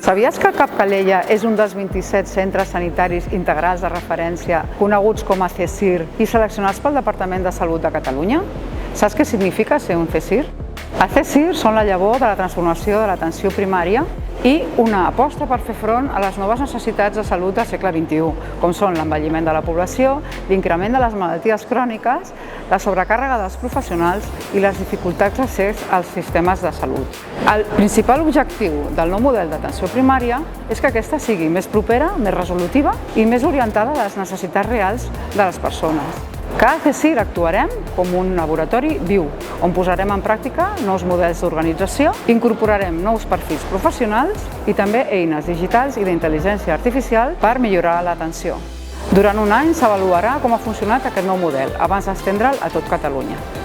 Sabies que el Cap Calella és un dels 27 centres sanitaris integrals de referència coneguts com a CSIR i seleccionats pel Departament de Salut de Catalunya? Saps què significa ser un CSIR? Els CSIR són la llavor de la transformació de l'atenció primària i una aposta per fer front a les noves necessitats de salut del segle XXI, com són l'envelliment de la població, l'increment de les malalties cròniques, la sobrecàrrega dels professionals i les dificultats d'accés als sistemes de salut. El principal objectiu del nou model d'atenció primària és que aquesta sigui més propera, més resolutiva i més orientada a les necessitats reals de les persones. Cada CSIR actuarem com un laboratori viu, on posarem en pràctica nous models d'organització, incorporarem nous perfils professionals i també eines digitals i d'intel·ligència artificial per millorar l'atenció. Durant un any s'avaluarà com ha funcionat aquest nou model, abans d'estendre'l a tot Catalunya.